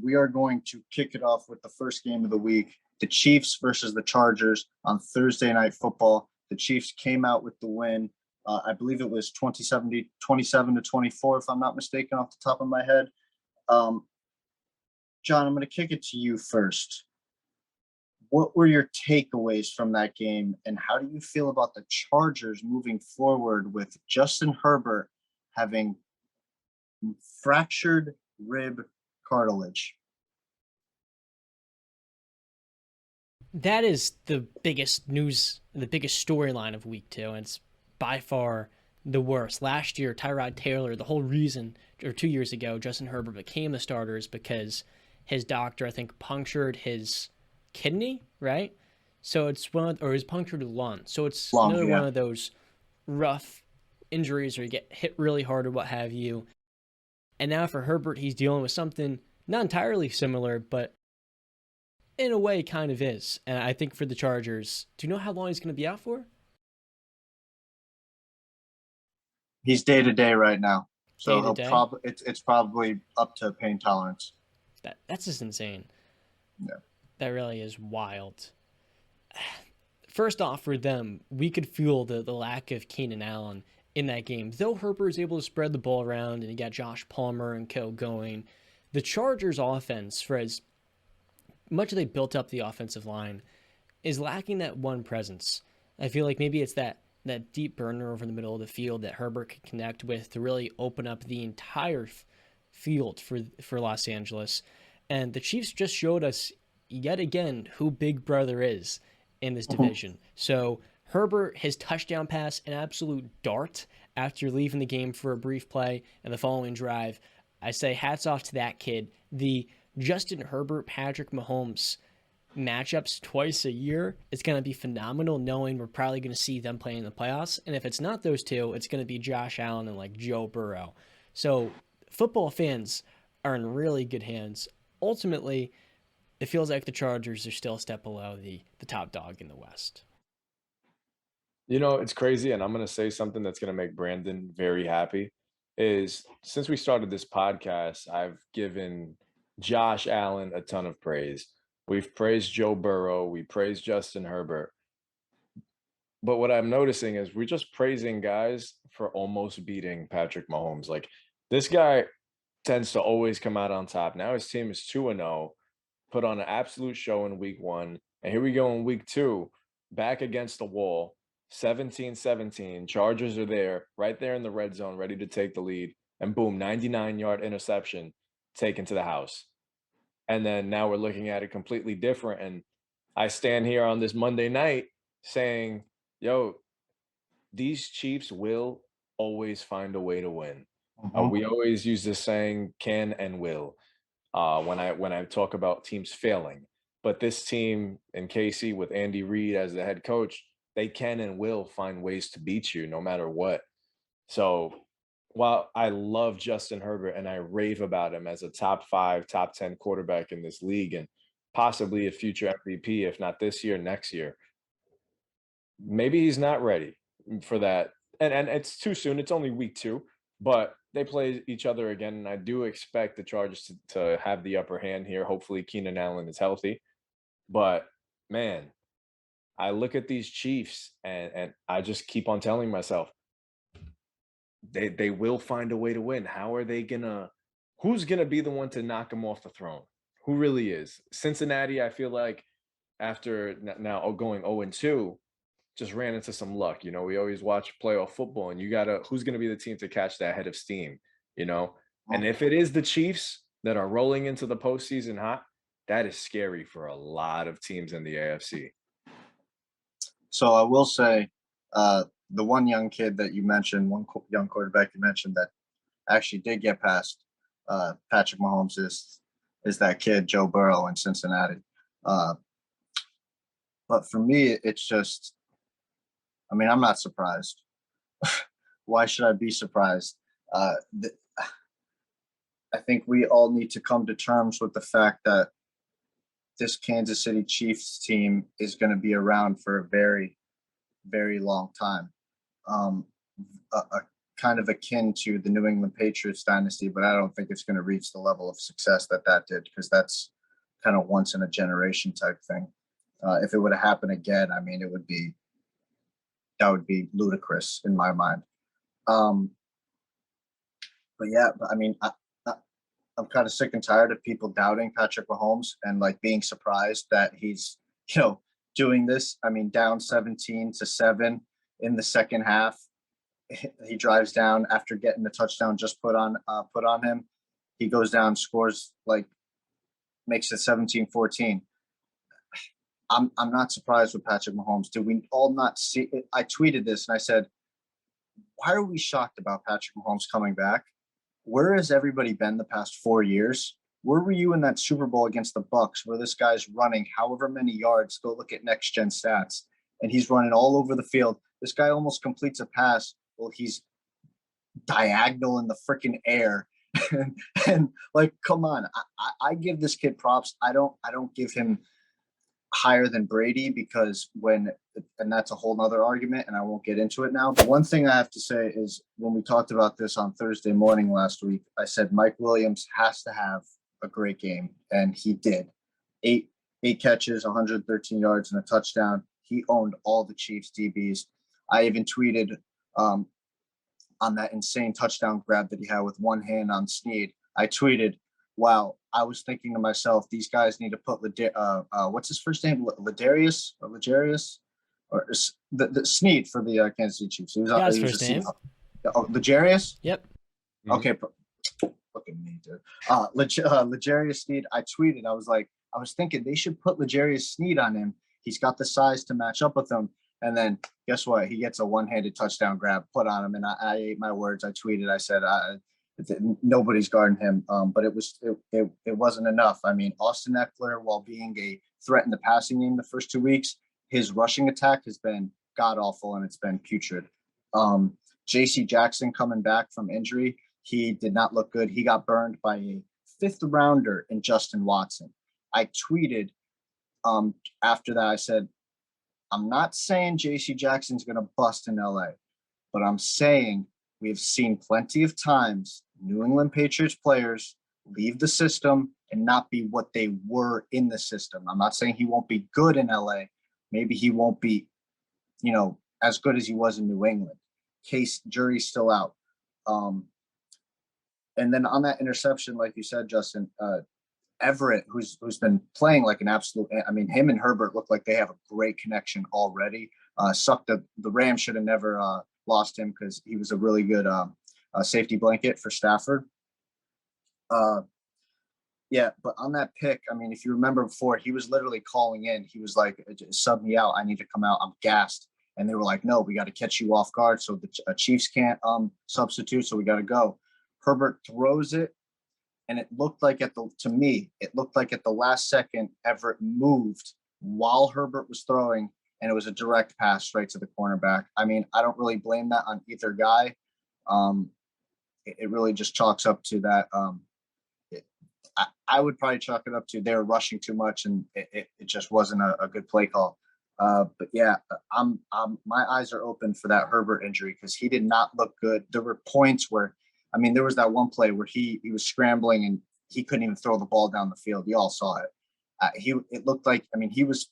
we are going to kick it off with the first game of the week, the Chiefs versus the Chargers on Thursday Night Football. The Chiefs came out with the win. I believe it was 27-24, if I'm not mistaken, off the top of my head. John, I'm going to kick it to you first. What were your takeaways from that game, and how do you feel about the Chargers moving forward with Justin Herbert having fractured rib cartilage? That is the biggest news, the biggest storyline of week 2, and it's by far the worst. Last year, Tyrod Taylor, the whole reason, or 2 years ago, Justin Herbert became the starter is because his doctor, I think, punctured his kidney, right? So it's or his punctured lung. So it's another one of those rough injuries where you get hit really hard or what have you. And now for Herbert, he's dealing with something not entirely similar, but in a way kind of is. And I think for the Chargers, do you know how long he's going to be out for? He's day-to-day right now. So Day-to-day? it's probably up to pain tolerance. That's just insane. Yeah. That really is wild. First off, for them, we could feel the lack of Keenan Allen in that game. Though Herbert was able to spread the ball around and he got Josh Palmer and co going, the Chargers' offense, for as much as they built up the offensive line, is lacking that one presence. I feel like maybe it's that deep burner over the middle of the field that Herbert could connect with to really open up the entire field for Los Angeles. And the Chiefs just showed us yet again who Big Brother is in this division. So Herbert, his touchdown pass, an absolute dart after leaving the game for a brief play and the following drive. I say hats off to that kid. The Justin Herbert, Patrick Mahomes matchups twice a year, it's going to be phenomenal knowing we're probably going to see them playing in the playoffs. And if it's not those two, it's going to be Josh Allen and like Joe Burrow. So football fans are in really good hands. Ultimately, it feels like the Chargers are still a step below the top dog in the West. You know, it's crazy, and I'm going to say something that's going to make Brandon very happy. Is since we started this podcast, I've given Josh Allen a ton of praise. We've praised Joe Burrow, we praised Justin Herbert. But what I'm noticing is we're just praising guys for almost beating Patrick Mahomes. Like this guy tends to always come out on top. Now his team is 2-0, put on an absolute show in week 1, and here we go in week 2, back against the wall. 17-17. Chargers are there, right there in the red zone, ready to take the lead. And boom, 99-yard interception taken to the house. And then now we're looking at it completely different. And I stand here on this Monday night saying, yo, these Chiefs will always find a way to win. We always use this saying, can and will, when I talk about teams failing. But this team in KC with Andy Reid as the head coach, they can and will find ways to beat you no matter what. So while I love Justin Herbert and I rave about him as a top 5, top 10 quarterback in this league and possibly a future MVP, if not this year, next year, maybe he's not ready for that. And it's too soon. It's only week 2, but they play each other again. And I do expect the Chargers to have the upper hand here. Hopefully Keenan Allen is healthy. But man, I look at these Chiefs and I just keep on telling myself, they will find a way to win. How are they who's gonna be the one to knock them off the throne? Who really is? Cincinnati, I feel like after now going 0-2, just ran into some luck. You know, we always watch playoff football and who's gonna be the team to catch that head of steam, you know? And if it is the Chiefs that are rolling into the postseason hot, that is scary for a lot of teams in the AFC. So I will say, the one young kid that you mentioned, young quarterback you mentioned that actually did get past Patrick Mahomes is that kid Joe Burrow in Cincinnati. But for me, it's just, I mean, I'm not surprised. Why should I be surprised? I think we all need to come to terms with the fact that this Kansas City Chiefs team is going to be around for a very, very long time. A kind of akin to the New England Patriots dynasty, but I don't think it's going to reach the level of success that did, because that's kind of once in a generation type thing. If it would have happened again, I mean, that would be ludicrous in my mind. But yeah, I mean, I'm kind of sick and tired of people doubting Patrick Mahomes and like being surprised that he's, doing this. I mean, down 17-7 in the second half. He drives down after getting the touchdown just put on him. He goes down, scores, like makes it 17-14. I'm not surprised with Patrick Mahomes. Did we all not see it? I tweeted this and I said, why are we shocked about Patrick Mahomes coming back? Where has everybody been the past 4 years? Where were you in that Super Bowl against the Bucs, where this guy's running however many yards? Go look at next gen stats, and he's running all over the field. This guy almost completes a pass. Well, he's diagonal in the freaking air, and like, come on, I give this kid props. I don't give him higher than Brady, because and that's a whole nother argument, and I won't get into it now. But one thing I have to say is, when we talked about this on Thursday morning last week, I said Mike Williams has to have a great game, and he did. Eight catches, 113 yards, and a touchdown. He owned all the Chiefs DBs. I even tweeted on that insane touchdown grab that he had with one hand on Snead. I tweeted, wow, I was thinking to myself, these guys need to put what's his first name? Legarius, or the Snead for the Kansas City Chiefs. He was his first name. Legarius? Yep. Okay. Look at me, dude. Legarius Snead. I tweeted, I was thinking they should put Legarius Snead on him. He's got the size to match up with him. And then guess what? He gets a one-handed touchdown grab put on him, and I ate my words. I tweeted. I said, nobody's guarding him. But it wasn't enough. I mean, Austin Eckler, while being a threat in the passing game the first 2 weeks, his rushing attack has been god awful, and it's been putrid. J.C. Jackson coming back from injury, he did not look good. He got burned by a fifth rounder in Justin Watson. I tweeted after that. I said, I'm not saying J.C. Jackson's going to bust in LA, but I'm saying we have seen plenty of times New England Patriots players leave the system and not be what they were in the system. I'm not saying he won't be good in LA. Maybe he won't be, as good as he was in New England. Jury's still out. And then on that interception, like you said, Justin, Everett, who's been playing like an absolute, I mean, him and Herbert look like they have a great connection already. The Rams should have never lost him, because he was a really good safety blanket for Stafford. Yeah, but on that pick, I mean, if you remember before, he was literally calling in. He was like, sub me out. I need to come out. I'm gassed. And they were like, no, we got to catch you off guard. So the Chiefs can't substitute. So we got to go. Herbert throws it. And it looked like at the last second, Everett moved while Herbert was throwing, and it was a direct pass straight to the cornerback. I mean, I don't really blame that on either guy. It really just chalks up to that. I would probably chalk it up to they were rushing too much, and it just wasn't a good play call. But yeah, my eyes are open for that Herbert injury, because he did not look good. There were points where, I mean, there was that one play where he was scrambling and he couldn't even throw the ball down the field. We all saw it. It looked like, I mean, he was,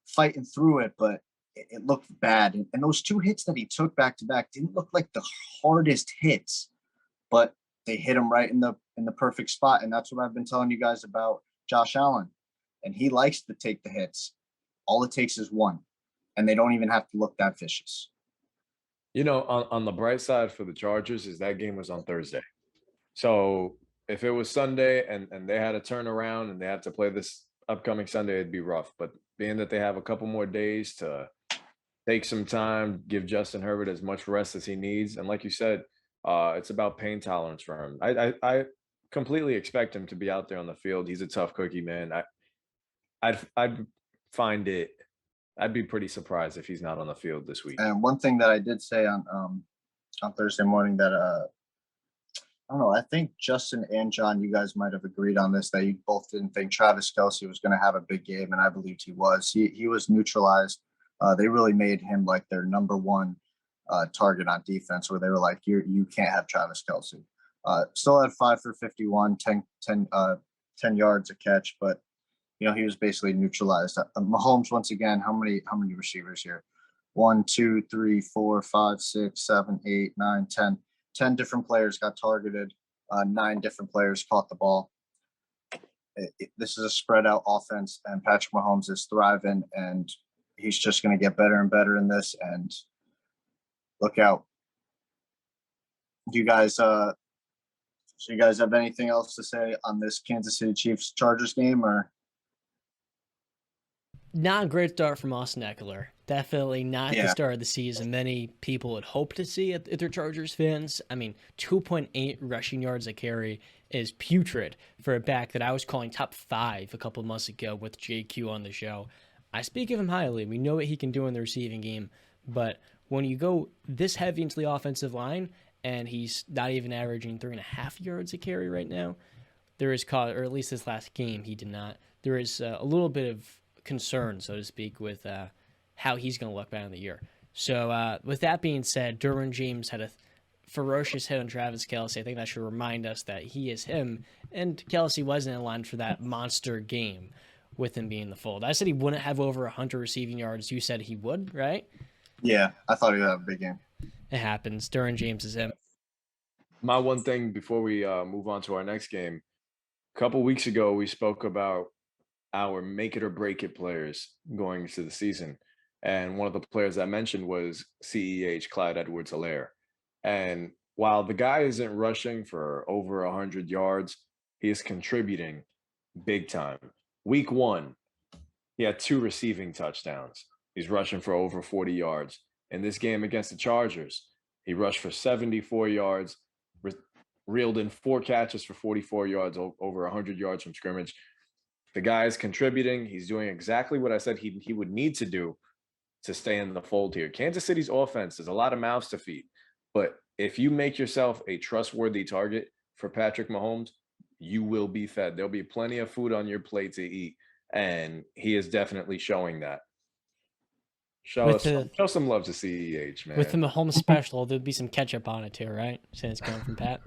fighting through it, but it looked bad. And those two hits that he took back to back didn't look like the hardest hits, but they hit him right in the perfect spot. And that's what I've been telling you guys about Josh Allen. And he likes to take the hits. All it takes is one, and they don't even have to look that vicious. On the bright side for the Chargers is that game was on Thursday. So if it was Sunday and they had to turn around and they had to play this upcoming Sunday, it'd be rough. But being that they have a couple more days to take some time, give Justin Herbert as much rest as he needs. And like you said, it's about pain tolerance for him. I completely expect him to be out there on the field. He's a tough cookie, man. I'd find it. I'd be pretty surprised if he's not on the field this week. And one thing that I did say on Thursday morning that I don't know, I think Justin and John, you guys might have agreed on this, that you both didn't think Travis Kelce was going to have a big game, and I believed he was. He was neutralized. They really made him like their number one target on defense, where they were like, you can't have Travis Kelce. Still had 5 for 51, 10 yards a catch, but he was basically neutralized. Mahomes, once again, how many receivers here? 1, 2, 3, 4, 5, 6, 7, 8, 9, 10. 10 different players got targeted. 9 different players caught the ball. This is a spread out offense, and Patrick Mahomes is thriving, and he's just going to get better and better in this. And look out. Do you guys have anything else to say on this Kansas City Chiefs Chargers game, or? Not a great start from Austin Eckler. Definitely not Yeah. the start of the season many people would hope to see at their Chargers fans. I mean, 2.8 rushing yards a carry is putrid for a back that I was calling top 5 a couple months ago with JQ on the show. I speak of him highly. We know what he can do in the receiving game, but when you go this heavy into the offensive line and he's not even averaging 3.5 yards a carry right now, there is cause, or at least this last game he did not. There is a little bit of concern, so to speak, with how he's going to look back in the year. So with that being said, Derwin James had a ferocious hit on Travis Kelce. I think that should remind us that he is him, and Kelce wasn't in line for that monster game with him being in the fold. I said he wouldn't have over 100 receiving yards. You said he would, right? Yeah, I thought he would have a big game. It happens. Derwin James is him. My one thing before we move on to our next game, a couple weeks ago, we spoke about our make it or break it players going into the season. And one of the players I mentioned was CEH, Clyde Edwards-Helaire. And while the guy isn't rushing for over 100 yards, he is contributing big time. Week 1, he had 2 receiving touchdowns. He's rushing for over 40 yards. In this game against the Chargers, he rushed for 74 yards, reeled in 4 catches for 44 yards, over 100 yards from scrimmage. The guy is contributing. He's doing exactly what I said he would need to do to stay in the fold here. Kansas City's offense is a lot of mouths to feed, but if you make yourself a trustworthy target for Patrick Mahomes, you will be fed. There'll be plenty of food on your plate to eat, and he is definitely showing that. Show some love to CEH, man. With the Mahomes special, there'll be some ketchup on it too, right? Since it's coming from Pat.